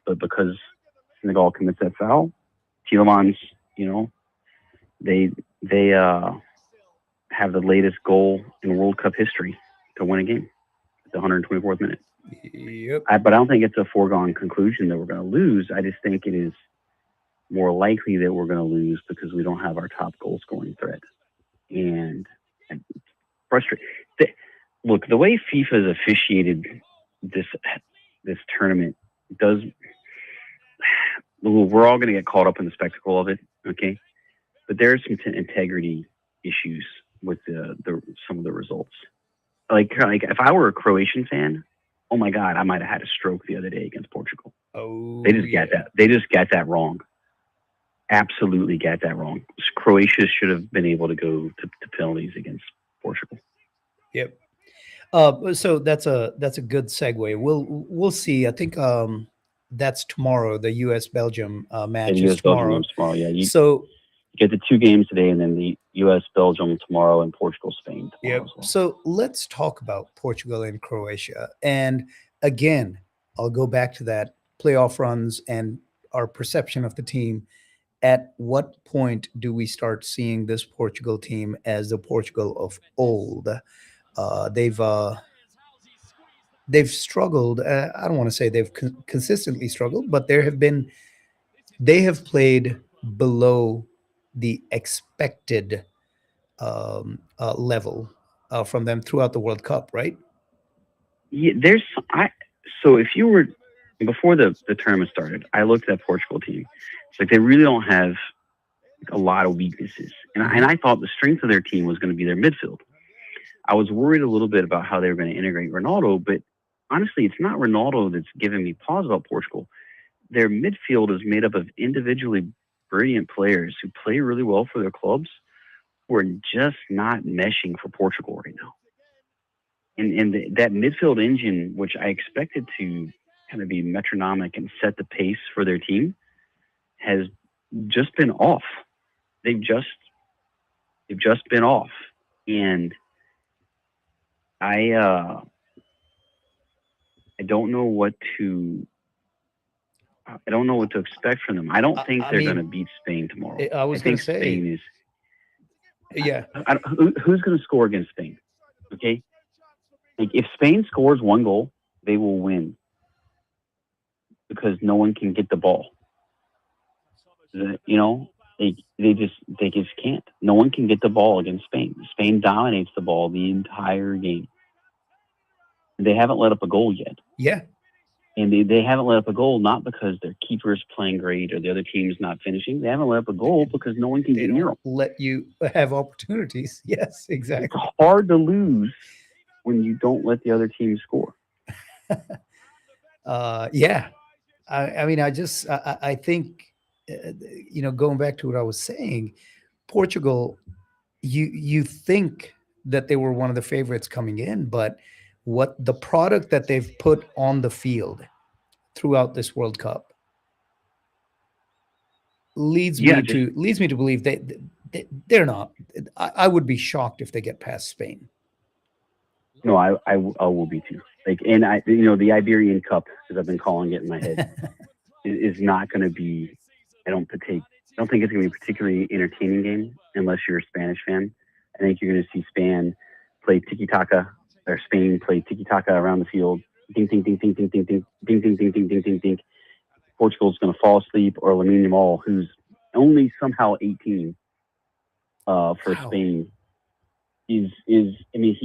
but because Senegal commits that foul, Tielemans, you know, they they have the latest goal in World Cup history to win a game at the 124th minute. Yep. But I don't think it's a foregone conclusion that we're going to lose. I just think it is more likely that we're going to lose because we don't have our top goal scoring threat. And frustrating. Look, the way FIFA has officiated this this tournament does. We're all going to get caught up in the spectacle of it, okay? But there's some integrity issues with the some of the results. Like if I were a Croatian fan, oh my God, I might have had a stroke the other day against Portugal. Oh, They just get that. They just get that wrong. Absolutely get that wrong. Croatia should have been able to go to penalties against Portugal. Yep. So that's a good segue. We'll see. I think that's tomorrow. The U.S. Belgium And match the is U.S. Belgium tomorrow. games tomorrow. Yeah, you So get the two games today, and then the U.S. Belgium tomorrow, and Portugal Spain tomorrow yep. as well. So let's talk about Portugal and Croatia. And again, I'll go back to that playoff runs and our perception of the team. At what point do we start seeing this Portugal team as the Portugal of old? Uh, they've uh, they've struggled. I don't want to say they've consistently struggled, but they have played below the expected level from them throughout the World Cup, right? Yeah, I. So if you were before the tournament started, I looked at that Portugal team. It's like they really don't have a lot of weaknesses, and Hmm. I thought the strength of their team was going to be their midfield. I was worried a little bit about how they were going to integrate Ronaldo, but honestly, it's not Ronaldo that's giving me pause about Portugal. Their midfield is made up of individually brilliant players who play really well for their clubs, who are just not meshing for Portugal right now. That midfield engine, which I expected to kind of be metronomic and set the pace for their team, has just been off. They've just they've just been off, and I uh, I don't know what to I don't know what to expect from them. I don't think I they're going to mean, beat Spain tomorrow. I I was going think to say, Spain is. yeah, Who's going to score against Spain? Okay, like if Spain scores one goal, they will win because no one can get the ball. You know, they just can't. No one can get the ball against Spain. Spain dominates the ball the entire game. They haven't let up a goal yet. yeah, And they haven't let up a goal not because their keeper's playing great or the other team's not finishing. They haven't let up a goal because no one can they get near don't them. let you have opportunities. Yes, It's exactly. hard to lose when you don't let the other team score. Yeah, I mean, I think, going back to what I was saying, Portugal, you think that they were one of the favorites coming in, but what the product that they've put on the field throughout this World Cup Yeah, just leads me to believe they're not. I would be shocked if they get past Spain. no, I will be too. Like, and the Iberian Cup, as I've been calling it in my head, is not going to be. I don't take. I don't think it's going to be a particularly entertaining game unless you're a Spanish fan. I think you're going to see Spain play tiki taka or Spain play tiki taka around the field. Ding ding ding ding ding ding ding ding ding ding ding ding ding ding. Portugal's going to fall asleep, or Lamine Yamal, who's only somehow 18 for Wow, Spain, is I mean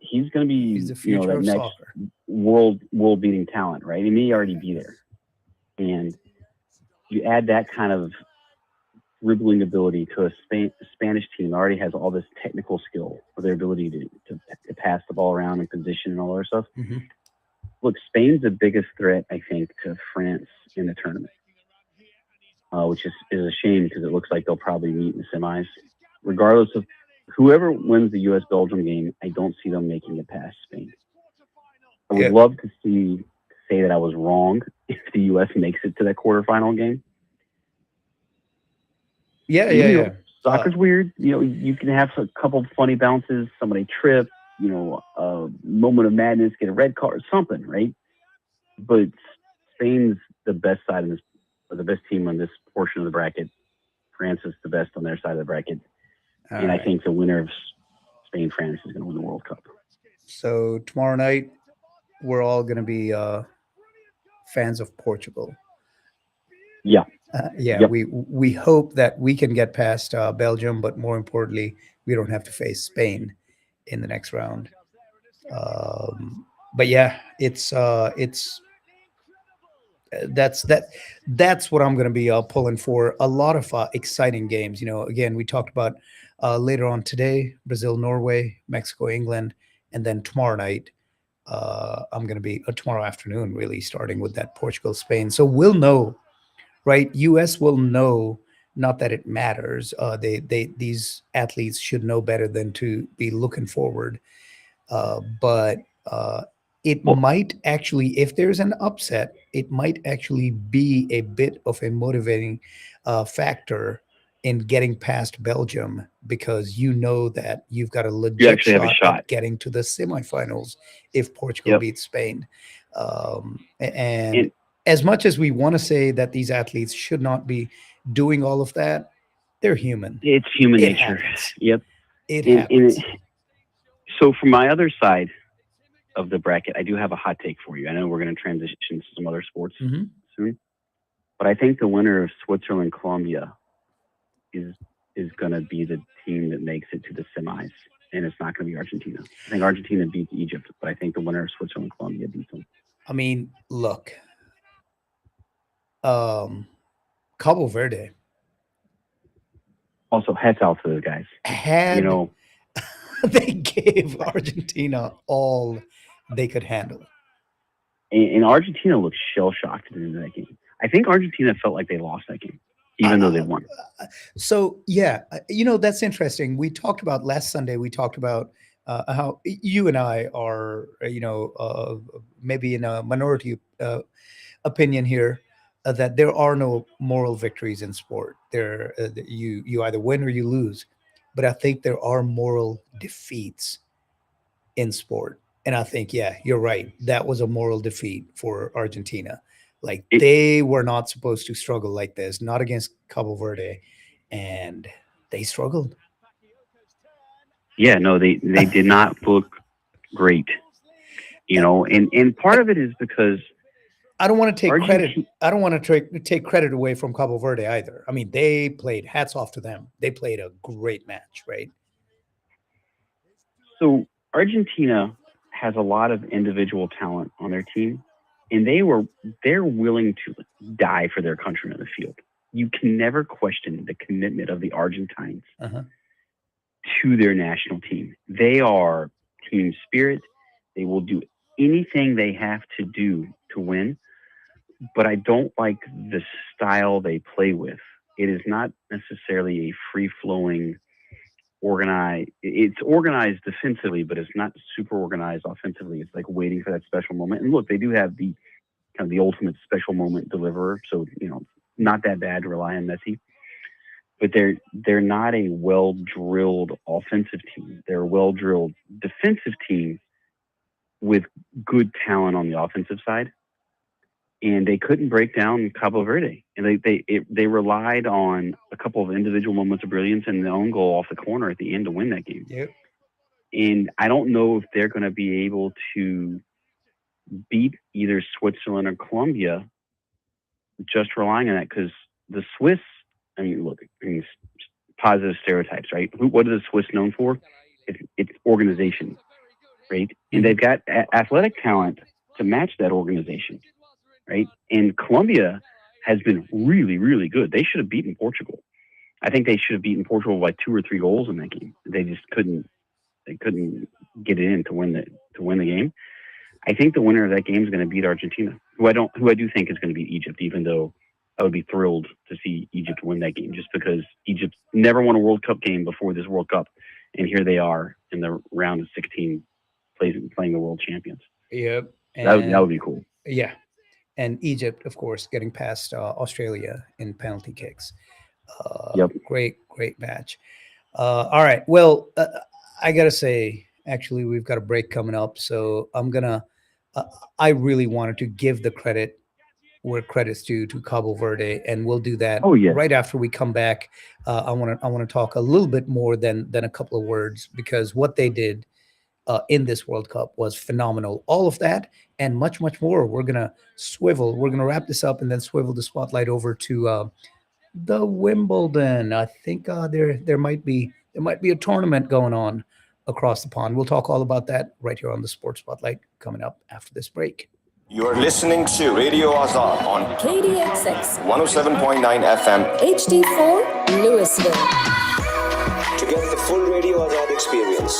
he's going to he's be the future that of next soccer. world beating talent, right? He may already be there, and you add that kind of dribbling ability to a Spanish team that already has all this technical skill for their ability to pass the ball around and position and all that stuff. Hmm. Look, Spain's the biggest threat, I think, to France in the tournament, which is a shame because it looks like they'll probably meet in the semis. Regardless of whoever wins the U.S. Belgium game, I don't see them making it past Spain. I would Yeah, love to say that I was wrong if the U.S. makes it to that quarterfinal game. yeah, yeah, You yeah. know, soccer's weird. You can have a couple of funny bounces, somebody trip, a moment of madness, get a red card, something, right? But Spain's the best side in this, or the best team on this portion of the bracket. France is the best on their side of the bracket, All and I right. think the winner of Spain France is going to win the World Cup. So tomorrow night, we're all going to be fans of Portugal. Yeah. Yeah, Yep. we hope that we can get past Belgium, but more importantly, we don't have to face Spain in the next round. But yeah, it's that's what I'm going to be pulling for. A lot of exciting games. You know, again, we talked about later on today, Brazil, Norway, Mexico, England, and then tomorrow night. I'm going to be tomorrow afternoon, really starting with that Portugal, Spain. So we'll know, right? US will know. Not that it matters. These athletes should know better than to be looking forward. But it Well, might actually, if there's an upset, it might actually be a bit of a motivating factor in getting past Belgium, because you know that you've got a you legit actually have a shot shot. at getting to the semifinals if Portugal Yep. beats Spain. And And as much as we want to say that these athletes should not be doing all of that, they're human. it's human It nature. happens. Yep. It And happens. so from my other side of the bracket, I do have a hot take for you. I know we're going to transition to some other sports Mhm. soon, but I think the winner of Switzerland Colombia is going to be the team that makes it to the semis, and it's not going to be Argentina. I think Argentina beats Egypt, but I think the winner of Switzerland Colombia beats them. I mean, look, um, Cabo Verde Also, hats off to those guys. You had know, they gave Argentina all they could handle. and Argentina looked shell shocked in that game. I think Argentina felt like they lost that game, even though they Uh, won. so yeah, you know, that's interesting. We talked about last Sunday. We talked about how you and I are, maybe in a minority opinion here, that there are no moral victories in sport. You either win or you lose, but I think there are moral defeats in sport. And I think, yeah, you're right. That was a moral defeat for Argentina. Like, It, they were not supposed to struggle like this, not against Cabo Verde, and they struggled. yeah, no, they did not look great. And part of it is because I don't want to take credit. Argentina. I don't want to take credit away from Cabo Verde either. I mean, they played, hats off to them. They played a great match, right? So Argentina has a lot of individual talent on their team, and they're willing to die for their country on the field. You can never question the commitment of the Argentines Uh-huh. to their national team. They are team spirit. They will do anything they have to do to win. But I don't like the style they play with. It is not necessarily a free flowing organized. It's organized defensively, but it's not super organized offensively. It's like waiting for that special moment. And look, they do have the kind of the ultimate special moment deliverer, so not that bad to rely on Messi. But they're not a well drilled offensive team. They're a well drilled defensive team with good talent on the offensive side. And they couldn't break down Cabo Verde, and they relied on a couple of individual moments of brilliance and the own goal off the corner at the end to win that game. Yep. And I don't know if they're going to be able to beat either Switzerland or Colombia just relying on that, because the Swiss. I mean, look, positive stereotypes, right? What are the Swiss known for? It's organization, right? And they've got athletic talent to match that organization. Right? And Colombia has been really, really good. They should have beaten Portugal. I think they should have beaten Portugal by 2 or 3 goals in that game. They just couldn't. They couldn't get it in to win the game. I think the winner of that game is going to beat Argentina, who I do think is going to beat Egypt. Even though I would be thrilled to see Egypt win that game, just because Egypt never won a World Cup game before this World Cup, and here they are in the round of 16, playing the world champions. Yep. That would be cool. Yeah. And Egypt, of course, getting past Australia in penalty kicks. Yep. Great match. All right. Well, I got to say, actually, we've got a break coming up. So I really wanted to give the credit where credit's due to Cabo Verde, and we'll do that Oh, yes. right after we come back. I want to talk a little bit more than a couple of words, because what they did in this World Cup was phenomenal. All of that and much more. We're gonna wrap this up and then swivel the spotlight over to the Wimbledon. I think there might be a tournament going on across the pond. We'll talk all about that right here on the Sports Spotlight coming up after this break. You're listening to Radio Azad on KDXX 107.9 FM HD4 Louisville. To get the full Radio Azad experience,